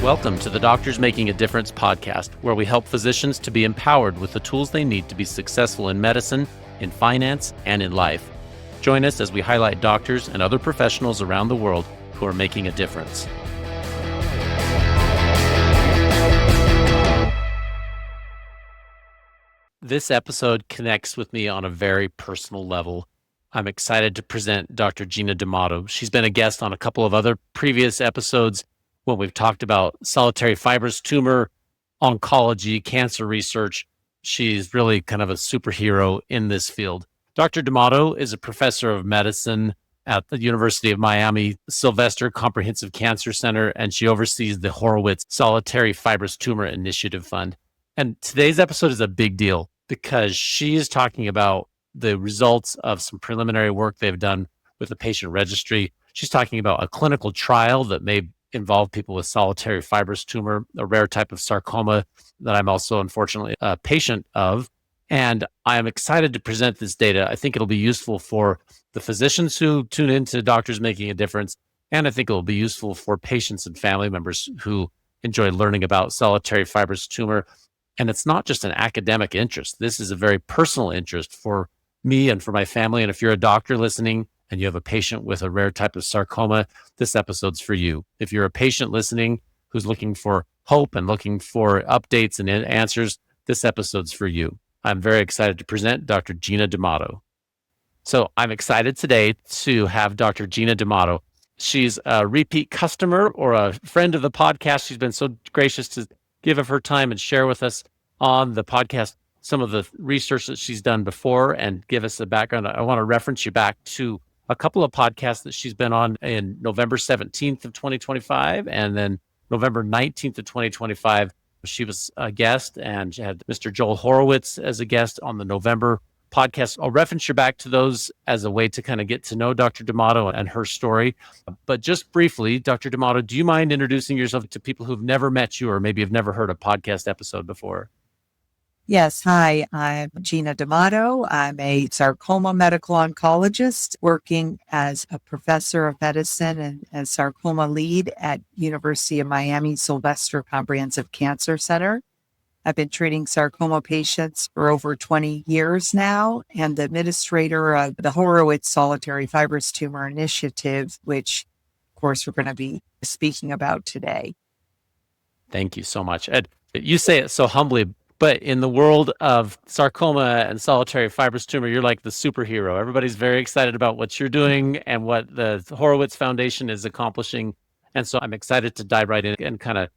Welcome to the Doctors Making a Difference podcast, where we help physicians to be empowered with the tools they need to be successful in medicine, in finance, and in life. Join us as we highlight doctors and other professionals around the world who are making a difference. This episode connects with me on a very personal level. I'm excited to present Dr. Gina D'Amato. She's been a guest on a couple of other previous episodes when we've talked about solitary fibrous tumor, oncology, cancer research. She's really kind of a superhero in this field. Dr. D'Amato is a professor of medicine at the University of Miami Sylvester Comprehensive Cancer Center, and she oversees the Horowitz Solitary Fibrous Tumor Initiative Fund. And today's episode is a big deal because she is talking about the results of some preliminary work they've done with the patient registry. She's talking about a clinical trial that may involve people with solitary fibrous tumor, a rare type of sarcoma that I'm also unfortunately a patient of. And I am excited to present this data. I think it'll be useful for the physicians who tune into Doctors Making a Difference. And I think it'll be useful for patients and family members who enjoy learning about solitary fibrous tumor. And it's not just an academic interest. This is a very personal interest for me and for my family. And if you're a doctor listening and you have a patient with a rare type of sarcoma, this episode's for you. If you're a patient listening who's looking for hope and looking for updates and answers, this episode's for you. I'm very excited to present Dr. Gina D'Amato. So I'm excited today to have Dr. Gina D'Amato. She's a repeat customer or a friend of the podcast. She's been so gracious to give of her time and share with us on the podcast some of the research that she's done before and give us a background. I want to reference you back to a couple of podcasts that she's been on in November 17th of 2025 and then November 19th of 2025. She was a guest, and she had Mr. Joel Horowitz as a guest on the November podcast. I'll reference you back to those as a way to kind of get to know Dr. D'Amato and her story. But just briefly, Dr. D'Amato, do you mind introducing yourself to people who've never met you or maybe have never heard a podcast episode before? Yes. Hi, I'm Gina D'Amato. I'm a sarcoma medical oncologist working as a professor of medicine and as sarcoma lead at University of Miami Sylvester Comprehensive Cancer Center. I've been treating sarcoma patients for over 20 years now and the administrator of the Horowitz Solitary Fibrous Tumor Initiative, which, of course, we're going to be speaking about today. Thank you so much. Ed, you say it so humbly, but in the world of sarcoma and solitary fibrous tumor, you're like the superhero. Everybody's very excited about what you're doing and what the Horowitz Foundation is accomplishing. And so I'm excited to dive right in and kind of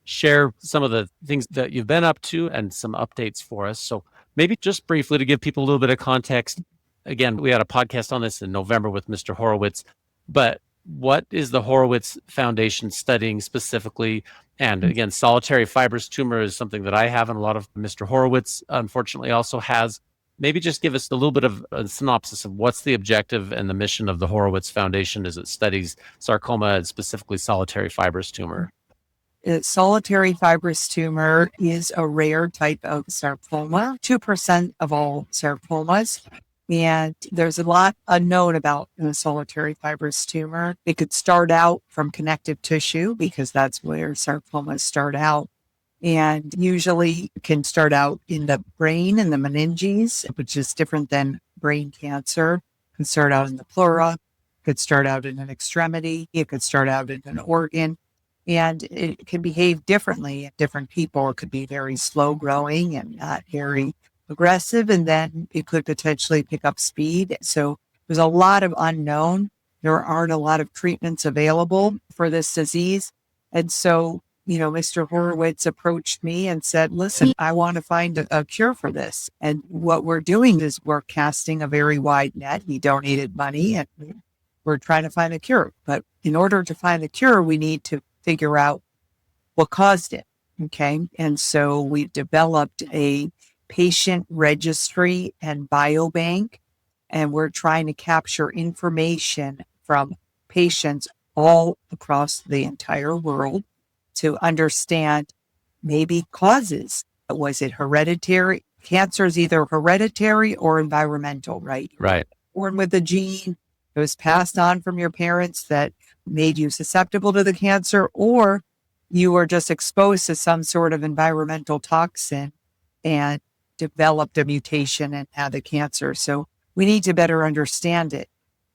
share some of the things that you've been up to and some updates for us. So maybe just briefly to give people a little bit of context. Again, we had a podcast on this in November with Mr. Horowitz, but what is the Horowitz Foundation studying specifically? And again, solitary fibrous tumor is something that I have and a lot of Mr. Horowitz, unfortunately, also has. Maybe just give us a little bit of a synopsis of what's the objective and the mission of the Horowitz Foundation as it studies sarcoma and specifically solitary fibrous tumor. Solitary fibrous tumor is a rare type of sarcoma, 2% of all sarcomas. And there's a lot unknown about solitary fibrous tumor. It could start out from connective tissue because that's where sarcomas start out. And usually it can start out in the brain and the meninges, which is different than brain cancer. It can start out in the pleura, it could start out in an extremity, it could start out in an organ. And it can behave differently in different people. It could be very slow growing and not very aggressive, and then it could potentially pick up speed. So there's a lot of unknown. There aren't a lot of treatments available for this disease. And so, Mr. Horowitz approached me and said, listen, I want to find a cure for this. And what we're doing is we're casting a very wide net. He donated money and we're trying to find a cure. But in order to find a cure, we need to figure out what caused it. Okay. And so we've developed a patient registry and biobank, and we're trying to capture information from patients all across the entire world to understand maybe causes. Was it hereditary? Cancer is either hereditary or environmental, right? Right. Born with a gene, it was passed on from your parents that made you susceptible to the cancer, or you were just exposed to some sort of environmental toxin and developed a mutation and had the cancer. So we need to better understand it.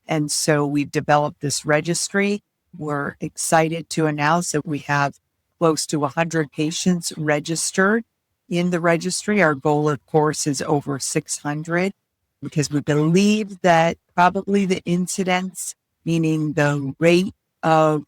And so we've developed this registry. We're excited to announce that we have close to 100 patients registered in the registry. Our goal, of course, is over 600 because we believe that probably the incidence, meaning the rate of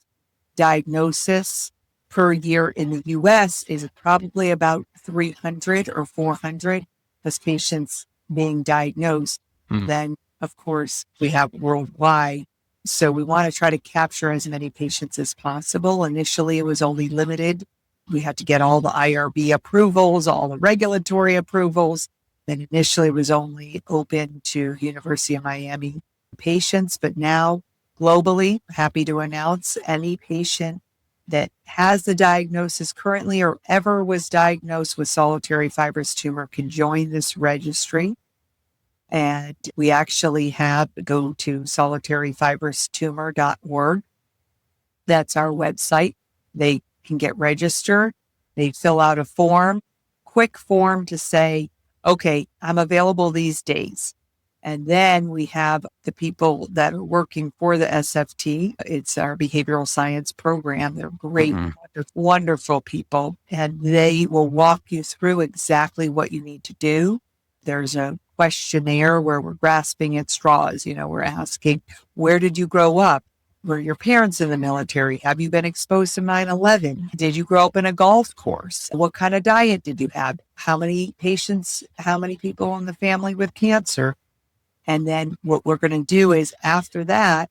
diagnosis per year in the US, is probably about 300 or 400 as patients being diagnosed. Then, of course, we have worldwide. So we want to try to capture as many patients as possible. Initially, it was only limited. We had to get all the IRB approvals, all the regulatory approvals. Then initially it was only open to University of Miami patients, but now globally, happy to announce any patient that has the diagnosis currently or ever was diagnosed with solitary fibrous tumor can join this registry. And we actually go to solitaryfibroustumor.org. That's our website. They can get registered. They fill out a quick form to say, okay, I'm available these days. And then we have the people that are working for the SFT. It's our behavioral science program. They're great, wonderful people, and they will walk you through exactly what you need to do. There's a questionnaire where we're grasping at straws. We're asking, where did you grow up? Were your parents in the military? Have you been exposed to 9/11? Did you grow up in a golf course? What kind of diet did you have? How many people in the family with cancer? And then what we're going to do is after that,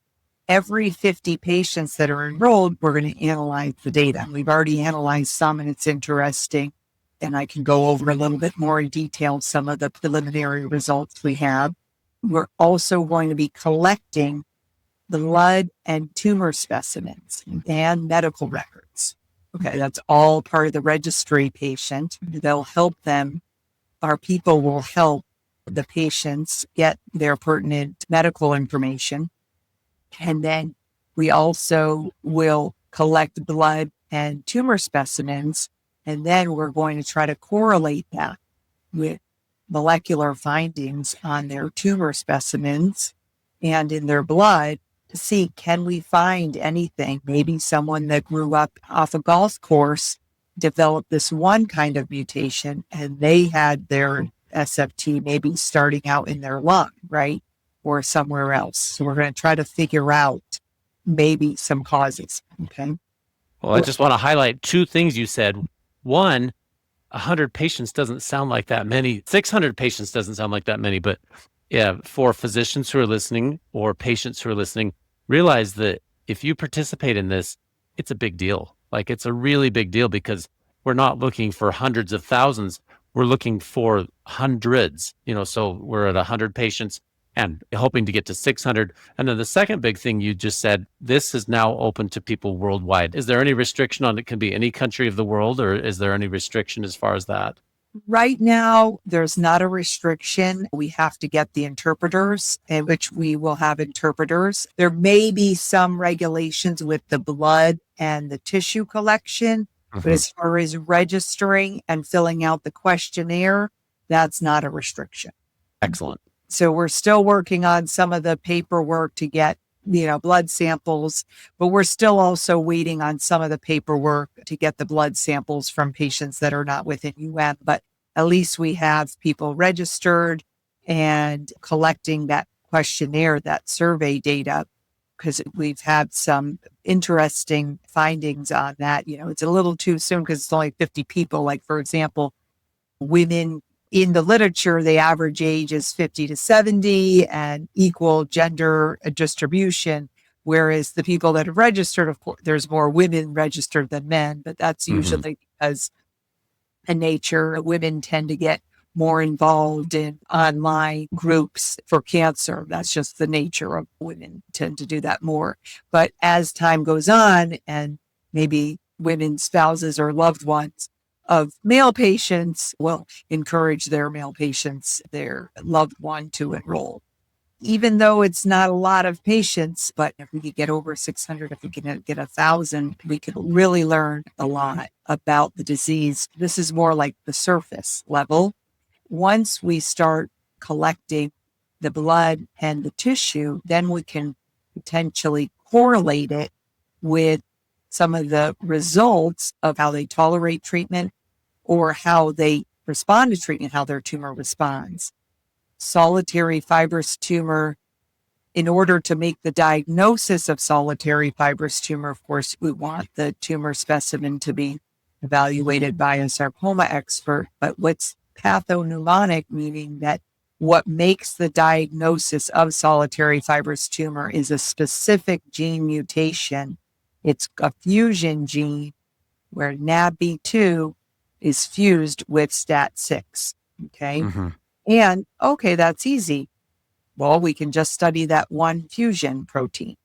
every 50 patients that are enrolled, we're going to analyze the data. We've already analyzed some and it's interesting. And I can go over a little bit more in detail some of the preliminary results we have. We're also going to be collecting blood and tumor specimens and medical records. Okay, that's all part of the registry patient. They'll help them. Our people will help the patients get their pertinent medical information. And then we also will collect blood and tumor specimens. And then we're going to try to correlate that with molecular findings on their tumor specimens and in their blood to see, can we find anything? Maybe someone that grew up off a golf course developed this one kind of mutation and they had their SFT maybe starting out in their lung, right? Or somewhere else. So we're going to try to figure out maybe some causes. Okay. Well, I just want to highlight two things you said. One, 100 patients doesn't sound like that many. 600 patients doesn't sound like that many, but yeah, for physicians who are listening or patients who are listening, realize that if you participate in this, it's a big deal. Like it's a really big deal because we're not looking for hundreds of thousands. We're looking for hundreds, so we're at 100 patients and hoping to get to 600. And then the second big thing you just said, this is now open to people worldwide. Is there any restriction on it? Can be any country of the world, or is there any restriction as far as that? Right now, there's not a restriction. We have to get the interpreters, in which we will have interpreters. There may be some regulations with the blood and the tissue collection, but as far as registering and filling out the questionnaire, that's not a restriction. Excellent. So we're still working on some of the paperwork to get, blood samples, but we're still also waiting on some of the paperwork to get the blood samples from patients that are not within UN. But at least we have people registered and collecting that questionnaire, that survey data, because we've had some interesting findings on that. It's a little too soon because it's only 50 people. Like, for example, women in the literature, the average age is 50 to 70 and equal gender distribution. Whereas the people that have registered, of course, there's more women registered than men, but that's usually because in nature, women tend to get more involved in online groups for cancer. That's just the nature of women tend to do that more. But as time goes on and maybe women's spouses or loved ones of male patients will encourage their male patients, their loved one to enroll. even though it's not a lot of patients, but if we could get over 600, if we can get 1,000, we could really learn a lot about the disease. This is more like the surface level. Once we start collecting the blood and the tissue, then we can potentially correlate it with some of the results of how they tolerate treatment or how they respond to treatment, how their tumor responds. Solitary fibrous tumor, in order to make the diagnosis of solitary fibrous tumor, of course, we want the tumor specimen to be evaluated by a sarcoma expert. But what's pathognomonic, meaning that what makes the diagnosis of solitary fibrous tumor is a specific gene mutation. It's a fusion gene where NAB2 is fused with STAT6. Okay. Mm-hmm. And okay, that's easy. Well, we can just study that one fusion protein.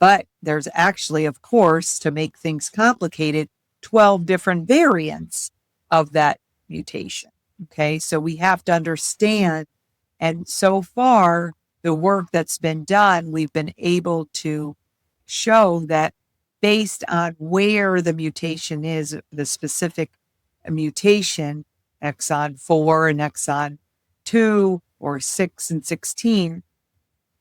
But there's actually, of course, to make things complicated, 12 different variants of that mutation. Okay, so we have to understand. And so far, the work that's been done, we've been able to show that based on where the mutation is, the specific mutation, exon 4 and exon 2 or 6 and 16,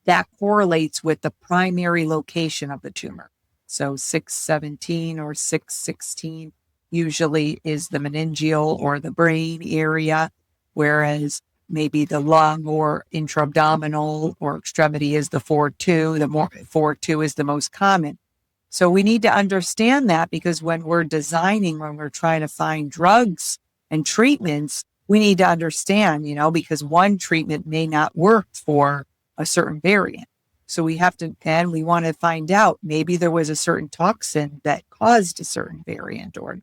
that correlates with the primary location of the tumor. So 617 or 616 usually is the meningeal or the brain area, whereas maybe the lung or intra-abdominal or extremity is the 4-2. The more 4-2 is the most common. So we need to understand that, because when we're designing, when we're trying to find drugs and treatments, we need to understand, because one treatment may not work for a certain variant. So we have to, and we want to find out, maybe there was a certain toxin that caused a certain variant or.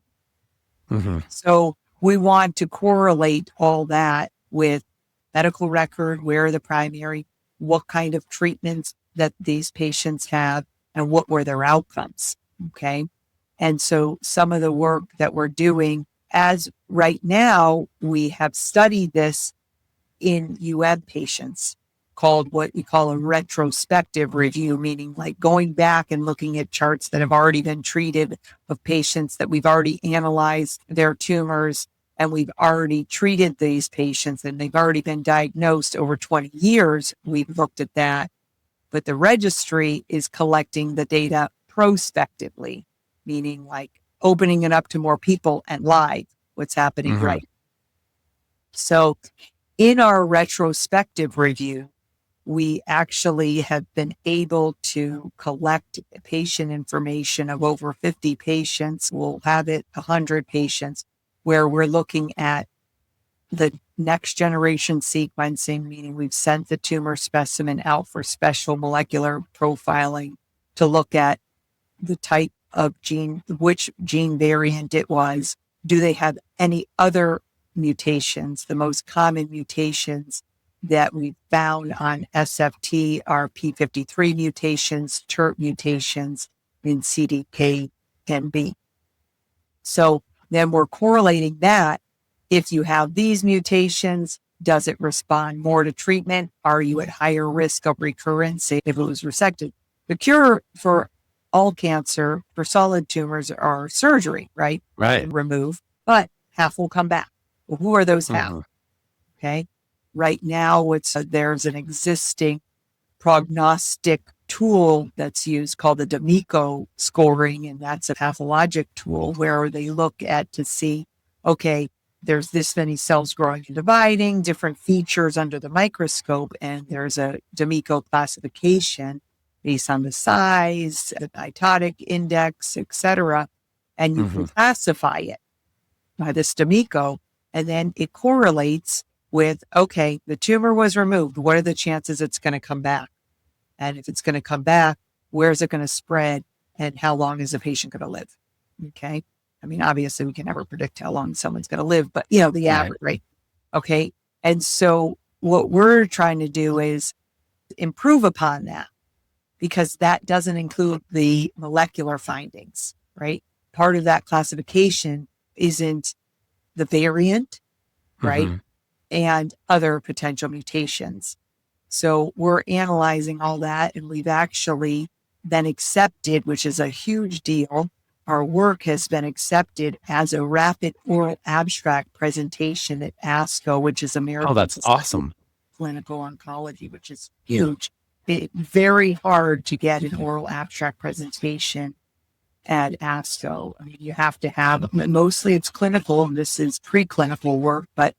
Mm-hmm. So we want to correlate all that with medical record, where are the primary, what kind of treatments that these patients have, and what were their outcomes. Okay. And so some of the work that we're doing, as right now, we have studied this in patients, called what we call a retrospective review, meaning like going back and looking at charts that have already been treated of patients that we've already analyzed their tumors, and we've already treated these patients and they've already been diagnosed over 20 years. We've looked at that. But the registry is collecting the data prospectively, meaning like opening it up to more people and live what's happening Mm-hmm. right. So in our retrospective review, we actually have been able to collect patient information of over 50 patients. We'll have it 100 patients, where we're looking at the next generation sequencing, meaning we've sent the tumor specimen out for special molecular profiling to look at the type of gene, which gene variant it was. Do they have any other mutations? The most common mutations that we found on SFT are P53 mutations, TERT mutations, and CDK10B. So then we're correlating that. If you have these mutations, does it respond more to treatment? Are you at higher risk of recurrence if it was resected? The cure for all cancer, for solid tumors, are surgery, right? Right. Remove, but half will come back. Well, who are those half? Mm-hmm. Okay. Right now, there's an existing prognostic tool that's used called the D'Amato scoring, and that's a pathologic tool where they look at to see, okay, there's this many cells growing and dividing, different features under the microscope, and there's a D'Amato classification based on the size, the mitotic index, etc., and you can classify it by this D'Amato, and then it correlates with, okay, the tumor was removed. What are the chances it's going to come back? And if it's going to come back, where is it going to spread? And how long is the patient going to live? Okay. I mean, obviously we can never predict how long someone's going to live, but the average, right? Okay. And so what we're trying to do is improve upon that, because that doesn't include the molecular findings, right? Part of that classification isn't the variant, right? And other potential mutations. So we're analyzing all that, and we've actually been accepted, which is a huge deal. Our work has been accepted as a rapid oral abstract presentation at ASCO, which is Oh, American that's Society of awesome. Clinical Oncology, which is huge. It's very hard to get an oral abstract presentation at ASCO. I mean, you have to have, mostly it's clinical, and this is preclinical work, but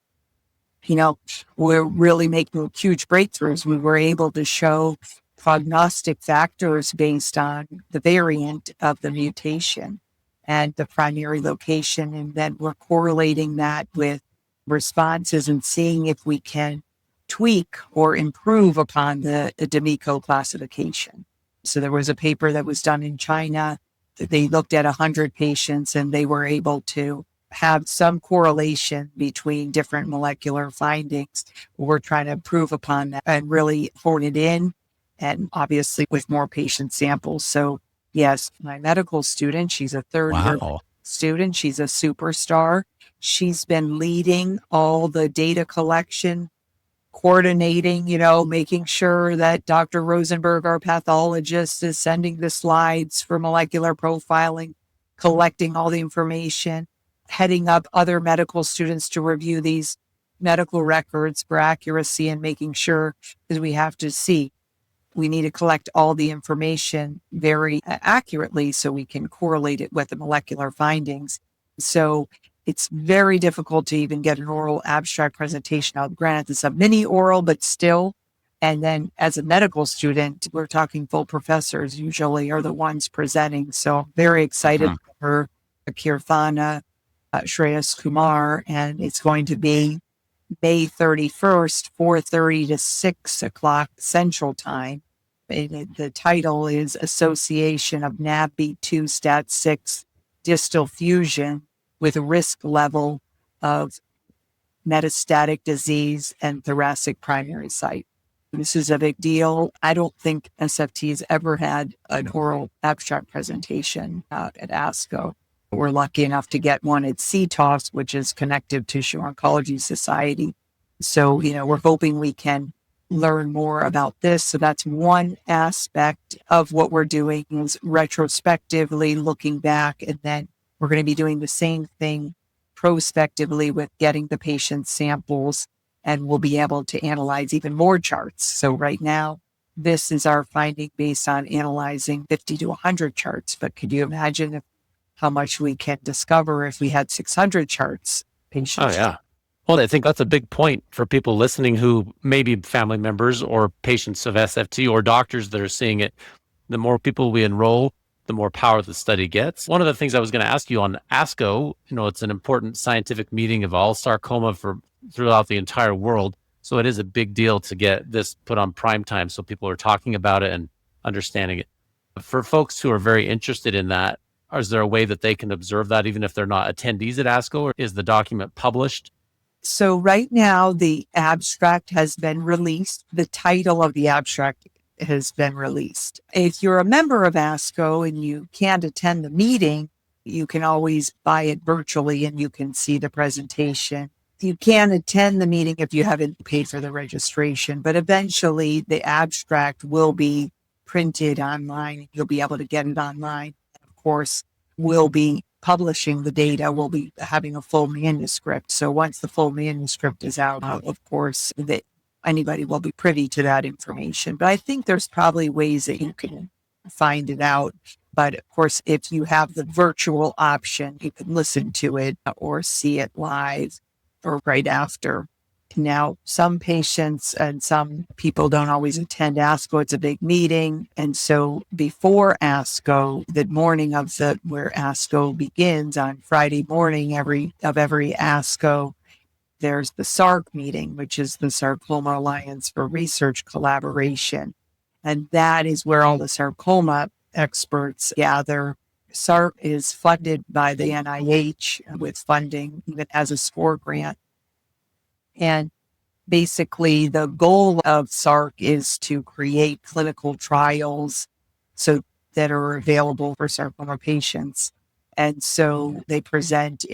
we're really making huge breakthroughs. We were able to show prognostic factors based on the variant of the mutation and the primary location. And then we're correlating that with responses and seeing if we can tweak or improve upon the D'Amico classification. So there was a paper that was done in China that they looked at 100 patients, and they were able to have some correlation between different molecular findings. We're trying to improve upon that and really hone it in, and obviously with more patient samples. So yes, my medical student, she's a third year Wow. student. She's a superstar. She's been leading all the data collection, coordinating, making sure that Dr. Rosenberg, our pathologist, is sending the slides for molecular profiling, collecting all the information, heading up other medical students to review these medical records for accuracy, and making sure, because we need to collect all the information very accurately so we can correlate it with the molecular findings. So it's very difficult to even get an oral abstract presentation out. Granted, it's a mini oral, but still. And then as a medical student, we're talking full professors usually are the ones presenting. So I'm very excited Mhm. for her, Kirthana, Shreyas Kumar, and it's going to be May 31st, 4:30 to 6 o'clock Central Time. The title is Association of NAB-B2 STAT6 Distal Fusion with a risk level of metastatic disease and thoracic primary site. This is a big deal. I don't think SFT's ever had an oral abstract presentation at ASCO. We're lucky enough to get one at CTOS, which is Connective Tissue Oncology Society. So, we're hoping we can learn more about this. So that's one aspect of what we're doing, is retrospectively looking back, and then we're going to be doing the same thing prospectively with getting the patient samples, and we'll be able to analyze even more charts. So right now, this is our finding based on analyzing 50 to 100 charts. But could you imagine how much we can discover if we had 600 charts, Oh, patients? yeah. Well, I think that's a big point for people listening who may be family members or patients of SFT or doctors that are seeing it. The more people we enroll, the more power the study gets. One of the things I was going to ask you on ASCO, it's an important scientific meeting of all sarcoma throughout the entire world. So it is a big deal to get this put on prime time so people are talking about it and understanding it. For folks who are very interested in that, is there a way that they can observe that even if they're not attendees at ASCO, or is the document published? So right now, the abstract has been released. The title of the abstract has been released. If you're a member of ASCO and you can't attend the meeting, you can always buy it virtually and you can see the presentation. You can attend the meeting if you haven't paid for the registration, but eventually the abstract will be printed online. You'll be able to get it online. Of course, we'll be publishing the data. We'll be having a full manuscript. So once the full manuscript is out, of course, that anybody will be privy to that information. But I think there's probably ways that you can find it out. But of course, if you have the virtual option, you can listen to it or see it live or right after. Now, some patients and some people don't always attend ASCO. It's a big meeting. And so before ASCO, the morning of where ASCO begins on Friday morning, every ASCO, there's the SARC meeting, which is the Sarcoma Alliance for Research Collaboration. And that is where all the sarcoma experts gather. SARC is funded by the NIH with funding, even as a SCORE grant. And basically, the goal of SARC is to create clinical trials that are available for sarcoma patients. And so they present,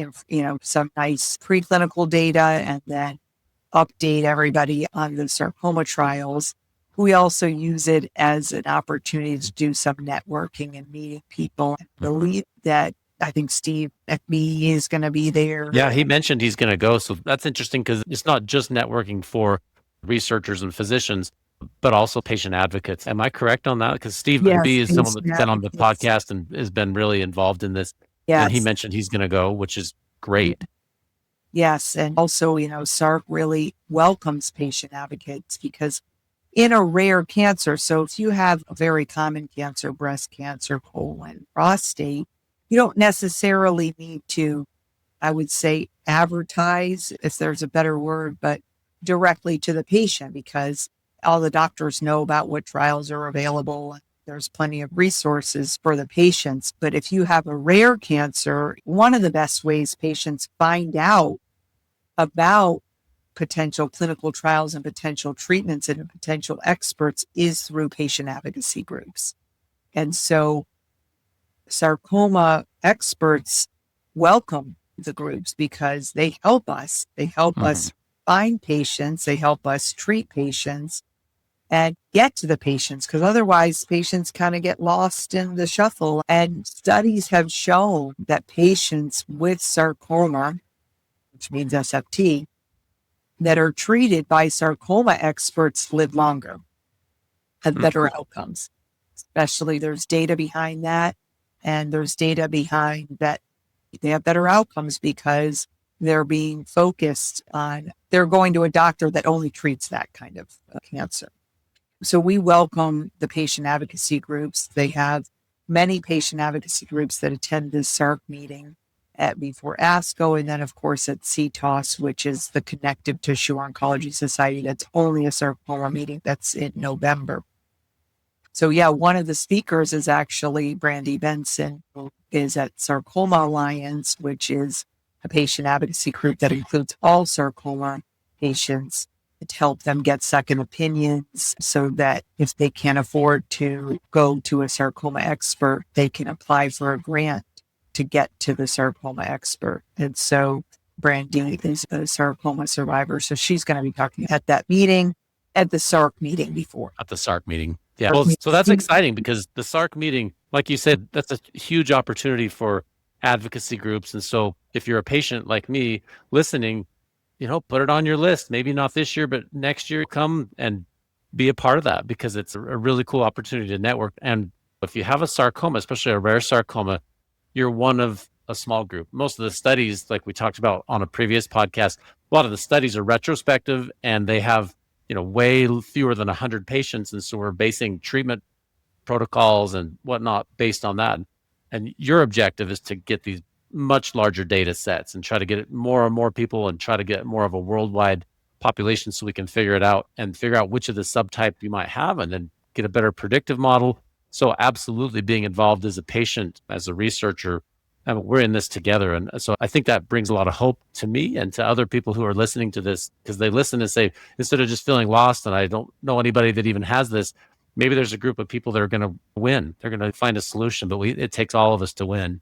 some nice preclinical data and then update everybody on the sarcoma trials. We also use it as an opportunity to do some networking and meeting people. I believe that I think Steve McBee is going to be there. Yeah, he mentioned he's going to go. So that's interesting because it's not just networking for researchers and physicians, but also patient advocates. Am I correct on that? Because Steve Yes, McBee is someone patient that's been on the advocates. podcast and has been really involved in this. And he Yes. mentioned he's going to go, which is great. Yes. And also, SARC really welcomes patient advocates because in a rare cancer, so if you have a very common cancer, breast cancer, colon, prostate, you don't necessarily need to, I would say, advertise, if there's a better word, but directly to the patient because all the doctors know about what trials are available. There's plenty of resources for the patients. But if you have a rare cancer, one of the best ways patients find out about potential clinical trials and potential treatments and potential experts is through patient advocacy groups. And so sarcoma experts welcome the groups because they help us. They help us find patients. They help us treat patients and get to the patients because otherwise patients kind of get lost in the shuffle. And studies have shown that patients with sarcoma, which means SFT, that are treated by sarcoma experts live longer, have better outcomes. Especially there's data behind that. And there's data behind that they have better outcomes because they're being focused on, they're going to a doctor that only treats that kind of cancer. So we welcome the patient advocacy groups. They have many patient advocacy groups that attend this SARC meeting before ASCO, and then of course at CTOS, which is the Connective Tissue Oncology Society. That's only a sarcoma meeting. That's in November. So yeah, one of the speakers is actually Brandy Benson, who is at Sarcoma Alliance, which is a patient advocacy group that includes all sarcoma patients to help them get second opinions so that if they can't afford to go to a sarcoma expert, they can apply for a grant to get to the sarcoma expert. And so Brandy is a sarcoma survivor. So she's going to be talking at that meeting, at the SARC meeting before. At the SARC meeting. Yeah. Well, so that's exciting because the SARC meeting, like you said, that's a huge opportunity for advocacy groups. And so if you're a patient like me listening, put it on your list. Maybe not this year, but next year, come and be a part of that because it's a really cool opportunity to network. And if you have a sarcoma, especially a rare sarcoma, you're one of a small group. Most of the studies, like we talked about on a previous podcast, a lot of the studies are retrospective and they have way fewer than 100 patients. And so we're basing treatment protocols and whatnot based on that. And your objective is to get these much larger data sets and try to get more and more people and try to get more of a worldwide population so we can figure it out and figure out which of the subtype you might have and then get a better predictive model. So absolutely being involved as a patient, as a researcher, we're in this together. And so I think that brings a lot of hope to me and to other people who are listening to this because they listen and say, instead of just feeling lost and I don't know anybody that even has this, maybe there's a group of people that are going to win. They're going to find a solution, but it takes all of us to win.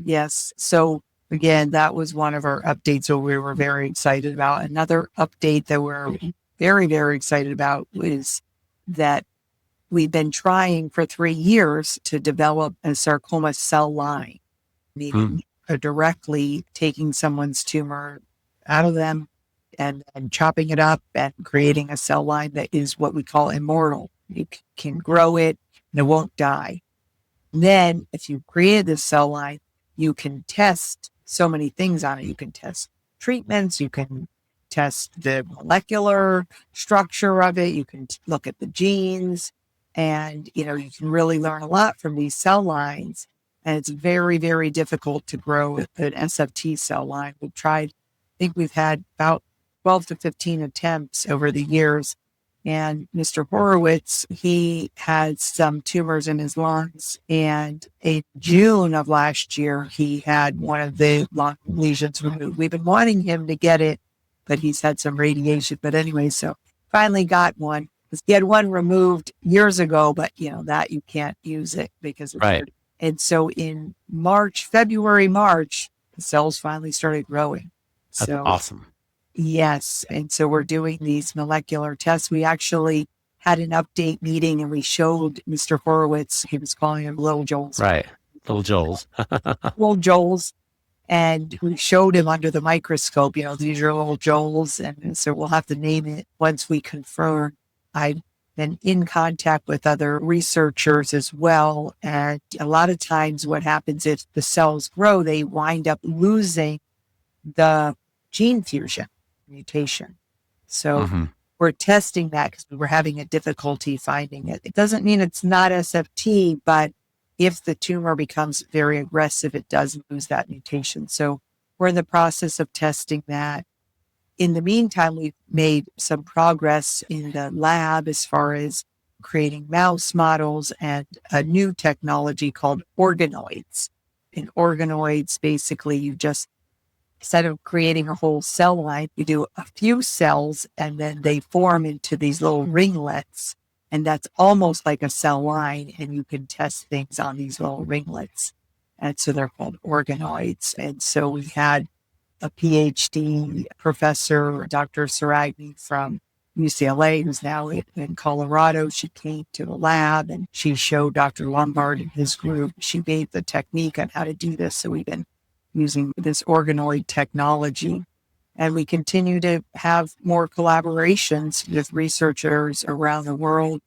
Yes. So again, that was one of our updates that we were very excited about. Another update that we're very, very excited about is that we've been trying for 3 years to develop a sarcoma cell line, meaning directly taking someone's tumor out of them and chopping it up and creating a cell line that is what we call immortal. You can grow it and it won't die. Then if you created this cell line, you can test so many things on it. You can test treatments, you can test the molecular structure of it, you can look at the genes, and you can really learn a lot from these cell lines. And it's very, very difficult to grow an SFT cell line. I think we've had about 12 to 15 attempts over the years. And Mr. Horowitz, he had some tumors in his lungs. And in June of last year, he had one of the lung lesions removed. We've been wanting him to get it, but he's had some radiation. But anyway, so finally got one. He had one removed years ago, but that you can't use it because it's right. And so in March, the cells finally started growing. That's awesome. Yes. And so we're doing these molecular tests. We actually had an update meeting and we showed Mr. Horowitz, he was calling him Little Joel's, Right. Little Joel's. Little Joel's. And we showed him under the microscope, these are little Joel's. And so we'll have to name it once we confirm. I've been in contact with other researchers as well. And a lot of times what happens if the cells grow, they wind up losing the gene fusion mutation. So Hmm. we're testing that because we were having a difficulty finding it. It doesn't mean it's not SFT, but if the tumor becomes very aggressive, it does lose that mutation. So we're in the process of testing that. In the meantime, we've made some progress in the lab as far as creating mouse models and a new technology called organoids. In organoids, basically, you just, instead of creating a whole cell line, you do a few cells and then they form into these little ringlets. And that's almost like a cell line. And you can test things on these little ringlets. And so they're called organoids. And so we had a PhD professor, Dr. Saragni from UCLA, who's now in Colorado. She came to the lab and she showed Dr. Lombard and his group. She gave the technique on how to do this. So we've been using this organoid technology. And we continue to have more collaborations with researchers around the world.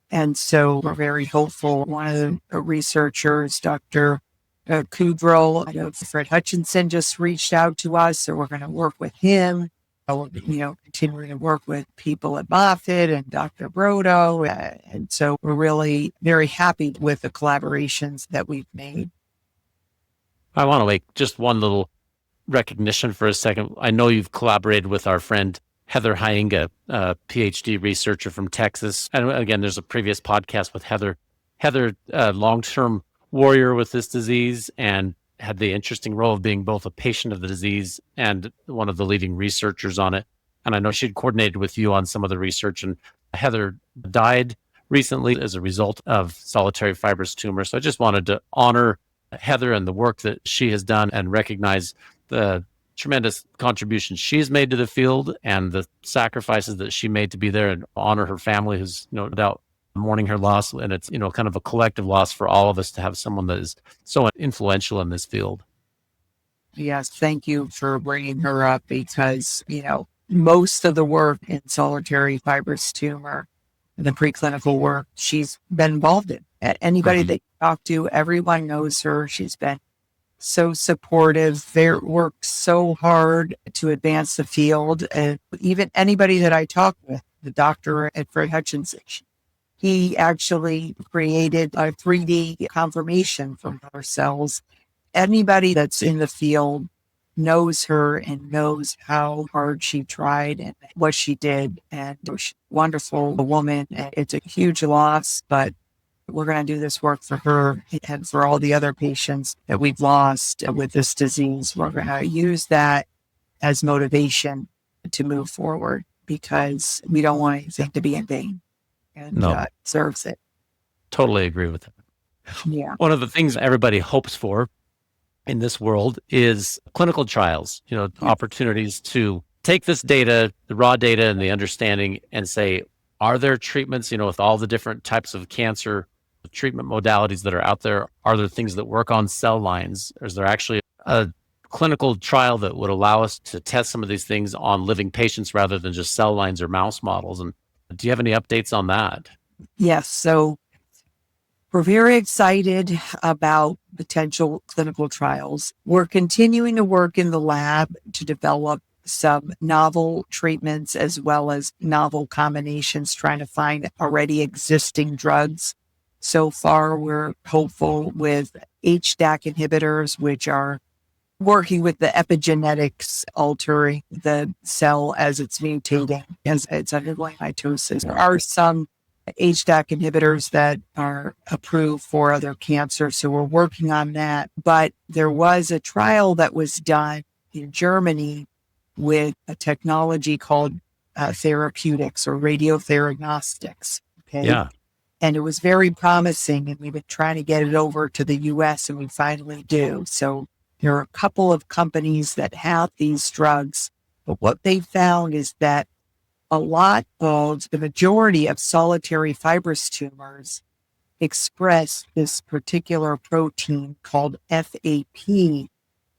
And so we're very hopeful. One of the researchers, Dr. Kudrow out of Fred Hutchinson, just reached out to us. So we're going to work with him. Continuing to work with people at Moffitt and Dr. Brodo. And so we're really very happy with the collaborations that we've made. I want to make just one little recognition for a second. I know you've collaborated with our friend Heather Hiinga, a PhD researcher from Texas. And again, there's a previous podcast with Heather. Heather, long-term warrior with this disease and had the interesting role of being both a patient of the disease and one of the leading researchers on it. And I know she'd coordinated with you on some of the research. And Heather died recently as a result of solitary fibrous tumor. So I just wanted to honor Heather and the work that she has done and recognize the tremendous contributions she's made to the field and the sacrifices that she made to be there, and honor her family who's no doubt mourning her loss. And it's, kind of a collective loss for all of us to have someone that is so influential in this field. Yes, thank you for bringing her up because, most of the work in solitary fibrous tumor, the preclinical work, she's been involved in. Anybody that you talk to, everyone knows her. She's been so supportive. They worked so hard to advance the field. And even anybody that I talk with, the doctor at Fred Hutchinson, he actually created a 3D confirmation from her cells. Anybody that's in the field knows her and knows how hard she tried and what she did. And she's a wonderful woman. And it's a huge loss, but we're going to do this work for her and for all the other patients that we've lost with this disease. We're going to use that as motivation to move forward because we don't want anything to be in vain, and deserves it. Totally agree with that. Yeah. One of the things everybody hopes for in this world is clinical trials, opportunities to take this data, the raw data and the understanding, and say, are there treatments, with all the different types of cancer treatment modalities that are out there? Are there things that work on cell lines? Or is there actually a clinical trial that would allow us to test some of these things on living patients rather than just cell lines or mouse models? And do you have any updates on that? Yes. So we're very excited about potential clinical trials. We're continuing to work in the lab to develop some novel treatments as well as novel combinations, trying to find already existing drugs. So far, we're hopeful with HDAC inhibitors, which are working with the epigenetics, altering the cell as it's mutating, as it's undergoing mitosis. There are some HDAC inhibitors that are approved for other cancers, so we're working on that. But there was a trial that was done in Germany with a technology called therapeutics or radiotheragnostics. Okay. Yeah. And it was very promising, and we've been trying to get it over to the US, and we finally do. So there are a couple of companies that have these drugs But what they found is that the majority of solitary fibrous tumors express this particular protein called FAP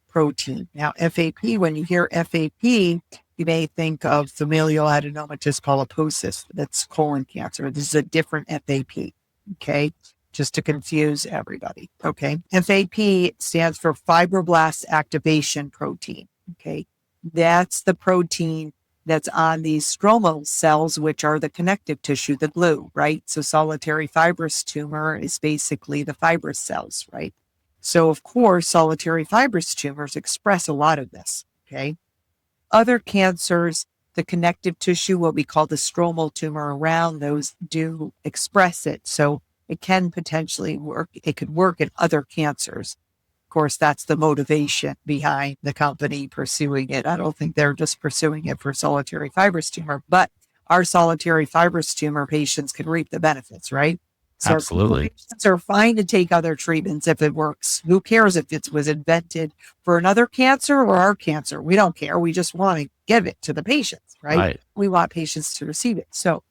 protein. Now, FAP, when you hear FAP, you may think of familial adenomatous polyposis. That's colon cancer. This is a different FAP. Okay. Just to confuse everybody. Okay. FAP stands for fibroblast activation protein. Okay. That's the protein that's on these stromal cells, which are the connective tissue, the glue, right? So solitary fibrous tumor is basically the fibrous cells, right? So of course, solitary fibrous tumors express a lot of this, okay? Other cancers, the connective tissue, what we call the stromal tumor around those, do express it. So it can potentially work. It could work in other cancers. Of course, that's the motivation behind the company pursuing it. I don't think they're just pursuing it for solitary fibrous tumor, but our solitary fibrous tumor patients can reap the benefits, right? Absolutely. Patients are fine to take other treatments if it works. Who cares if it was invented for another cancer or our cancer? We don't care. We just want to give it to the patients, right? Right. We want patients to receive it. So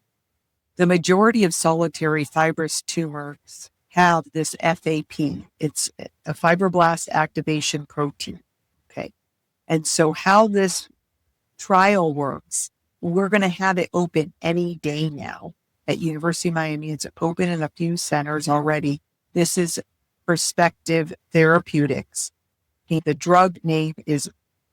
the majority of solitary fibrous tumors have this FAP. It's a fibroblast activation protein. Okay. And so how this trial works, we're going to have it open any day now at University of Miami. It's open in a few centers already. This is Prospective Therapeutics. The drug name is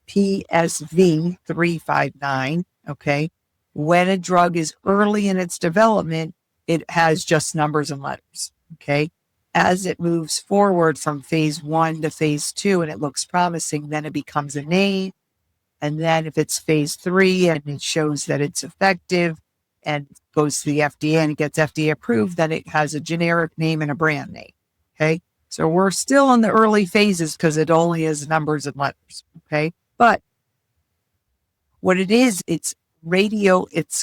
PSV 359. Okay. When a drug is early in its development, it has just numbers and letters. Okay. As it moves forward from phase 1 to phase 2 and it looks promising, then it becomes a name. And then if it's phase 3 and it shows that it's effective and goes to the FDA and it gets FDA approved, then it has a generic name and a brand name. Okay. So we're still in the early phases because it only is numbers and letters. Okay. But what it is, it's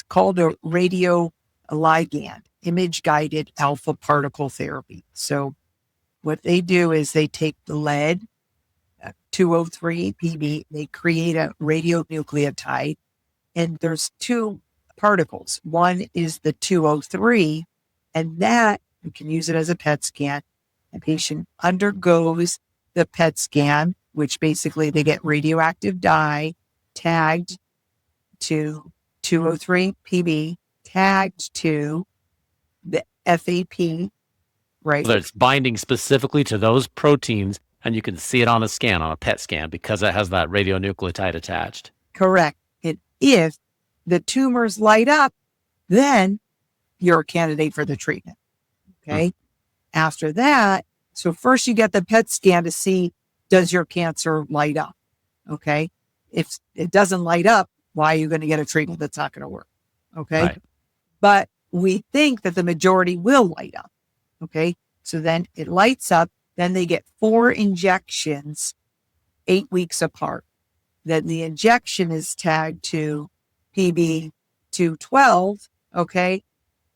called a radioligand, image-guided alpha particle therapy. So what they do is they take the lead, 203 Pb, they create a radionucleotide, and there's two particles. One is the 203, and that you can use it as a PET scan. The patient undergoes the PET scan, which basically they get radioactive dye tagged to 203 Pb, tagged to the FAP, right? So that it's binding specifically to those proteins, and you can see it on a scan, on a PET scan, because it has that radionuclide attached. Correct. And if the tumors light up, then you're a candidate for the treatment. Okay. After that, so first you get the PET scan to see, does your cancer light up? Okay. If it doesn't light up, why are you going to get a treatment that's not going to work? Okay. Right. But we think that the majority will light up. Okay. So then it lights up. Then they get 4 injections 8 weeks apart. Then the injection is tagged to PB212. Okay.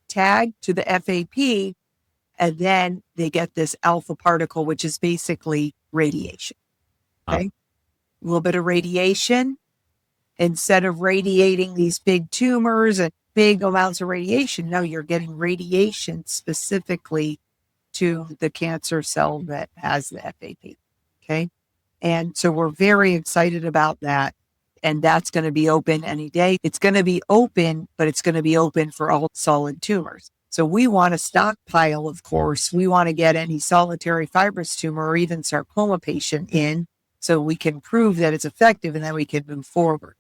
Tagged to the FAP. And then they get this alpha particle, which is basically radiation. Okay. A little bit of radiation. Instead of radiating these big tumors and big amounts of radiation, no, you're getting radiation specifically to the cancer cell that has the FAP. Okay. And so we're very excited about that. And that's going to be open any day. It's going to be open, but it's going to be open for all solid tumors. So we want a stockpile, of course. We want to get any solitary fibrous tumor or even sarcoma patient in so we can prove that it's effective and then we can move forward.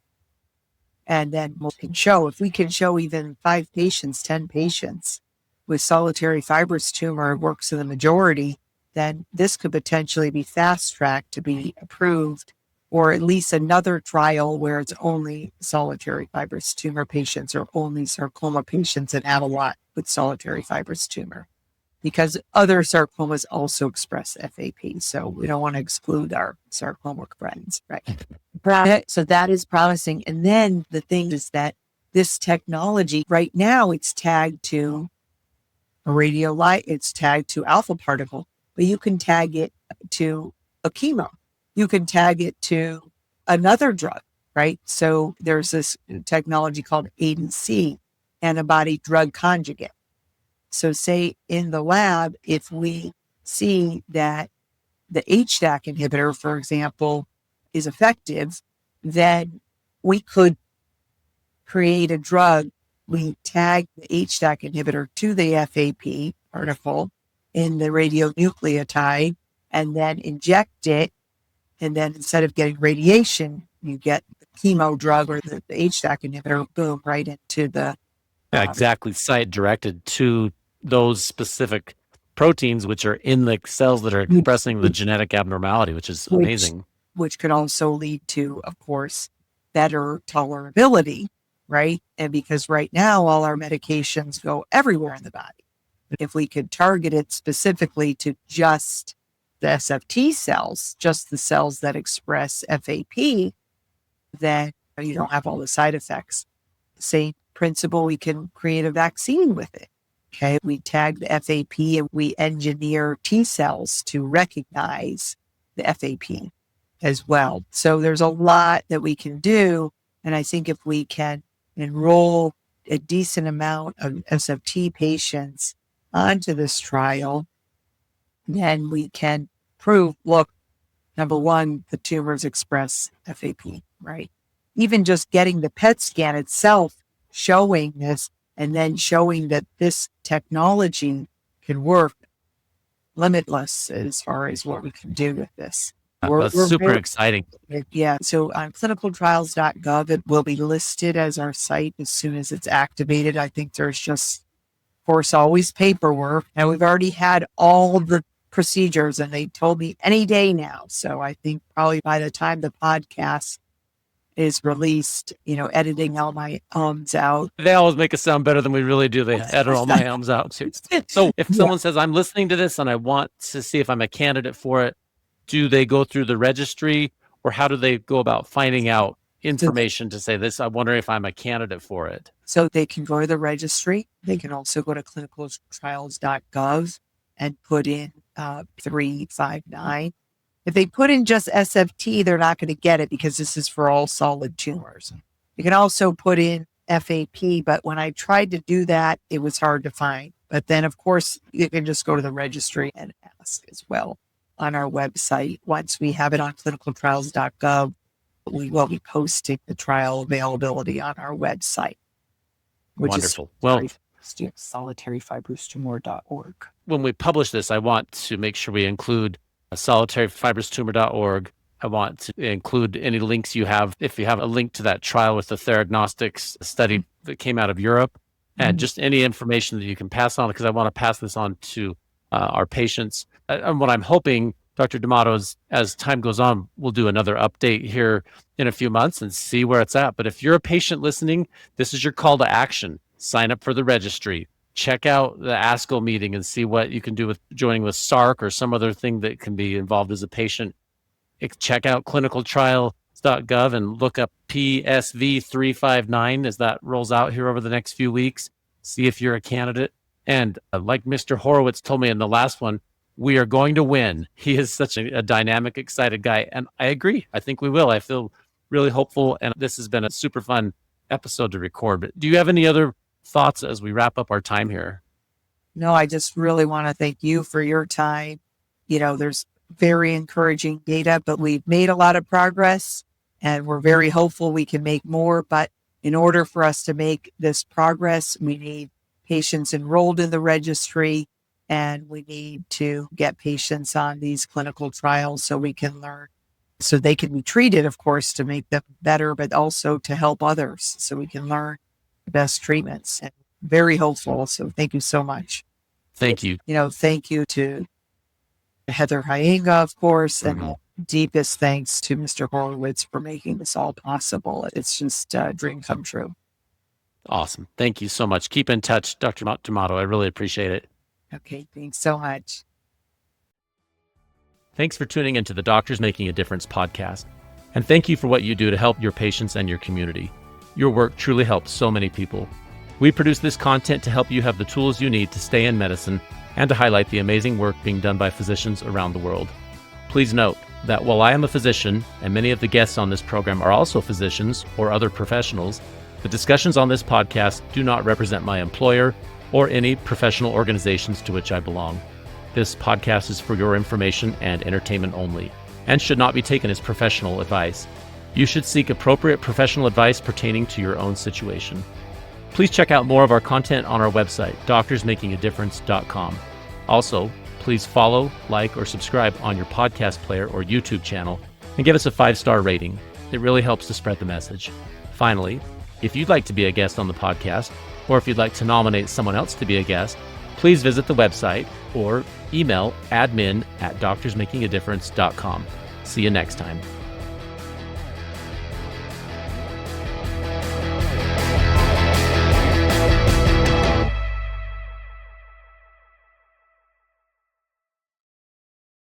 And then we can show, if we can show even 5 patients, 10 patients with solitary fibrous tumor works in the majority, then this could potentially be fast-tracked to be approved, or at least another trial where it's only solitary fibrous tumor patients or only sarcoma patients and have a lot with solitary fibrous tumor. Because other sarcomas also express FAP, so we don't want to exclude our sarcoma friends, right? So that is promising. And then the thing is that this technology, right now, it's tagged to a radioligand, it's tagged to alpha particle, but you can tag it to a chemo. You can tag it to another drug, right? So there's this technology called ADC, antibody drug conjugate. So say in the lab, if we see that the HDAC inhibitor, for example, is effective, then we could create a drug. We tag the HDAC inhibitor to the FAP particle in the radionucleotide and then inject it. And then instead of getting radiation, you get the chemo drug or the HDAC inhibitor, boom, right into the... Yeah, exactly. Site directed to those specific proteins, which are in the cells that are expressing the genetic abnormality, which is amazing. Which could also lead to, of course, better tolerability, right? And because right now, all our medications go everywhere in the body. If we could target it specifically to just the SFT cells, just the cells that express FAP, then you don't have all the side effects. Same principle, we can create a vaccine with it. Okay, we tag the FAP and we engineer T cells to recognize the FAP as well. So there's a lot that we can do. And I think if we can enroll a decent amount of SFT patients onto this trial, then we can prove, look, number one, the tumors express FAP, right? Even just getting the PET scan itself showing this and then showing that this technology can work limitless as far as what we can do with this. That's super exciting. Yeah. So on clinicaltrials.gov, it will be listed as our site as soon as it's activated. I think there's just, of course, always paperwork. And we've already had all the procedures and they told me any day now. So I think probably by the time the podcast is released, editing all my ums out. They always make us sound better than we really do. They edit all my ums out too. So if someone says, I'm listening to this and I want to see if I'm a candidate for it, do they go through the registry or how do they go about finding out information to say this? I wonder if I'm a candidate for it. So they can go to the registry. They can also go to clinicaltrials.gov and put in 359. If they put in just SFT, they're not going to get it because this is for all solid tumors. You can also put in FAP, but when I tried to do that, it was hard to find. But then, of course, you can just go to the registry and ask as well on our website. Once we have it on clinicaltrials.gov, we will be posting the trial availability on our website. Wonderful. Well, solitaryfibrous-tumor.org. When we publish this, I want to make sure we include solitaryfibrous-tumor.org. I want to include any links you have. If you have a link to that trial with the Theragnostics study that came out of Europe, and just any information that you can pass on, because I want to pass this on to our patients. And what I'm hoping, Dr. D'Amato, is as time goes on, we'll do another update here in a few months and see where it's at. But if you're a patient listening, this is your call to action. Sign up for the registry. Check out the ASCO meeting and see what you can do with joining with SARC or some other thing that can be involved as a patient. Check out clinicaltrials.gov and look up PSV 359 as that rolls out here over the next few weeks. See if you're a candidate. And like Mr. Horowitz told me in the last one, we are going to win. He is such a dynamic, excited guy. And I agree. I think we will. I feel really hopeful. And this has been a super fun episode to record. But do you have any other thoughts as we wrap up our time here? No, I just really want to thank you for your time. There's very encouraging data, but we've made a lot of progress and we're very hopeful we can make more. But in order for us to make this progress, we need patients enrolled in the registry and we need to get patients on these clinical trials so we can learn, so they can be treated, of course, to make them better, but also to help others so we can learn the best treatments. And very hopeful. So thank you so much. Thank you. Thank you to Heather Hiinga, of course, and deepest thanks to Mr. Horowitz for making this all possible. It's just a dream come true. Awesome. Thank you so much. Keep in touch, Dr. D'Amato. I really appreciate it. Okay. Thanks so much. Thanks for tuning into the Doctors Making a Difference podcast. And thank you for what you do to help your patients and your community. Your work truly helps so many people. We produce this content to help you have the tools you need to stay in medicine and to highlight the amazing work being done by physicians around the world. Please note, that while I am a physician, and many of the guests on this program are also physicians or other professionals, the discussions on this podcast do not represent my employer or any professional organizations to which I belong. This podcast is for your information and entertainment only, and should not be taken as professional advice. You should seek appropriate professional advice pertaining to your own situation. Please check out more of our content on our website, doctorsmakingadifference.com. Also, please follow, like, or subscribe on your podcast player or YouTube channel, and give us a 5-star rating. It really helps to spread the message. Finally, if you'd like to be a guest on the podcast, or if you'd like to nominate someone else to be a guest, please visit the website or email admin@doctorsmakingadifference.com. See you next time.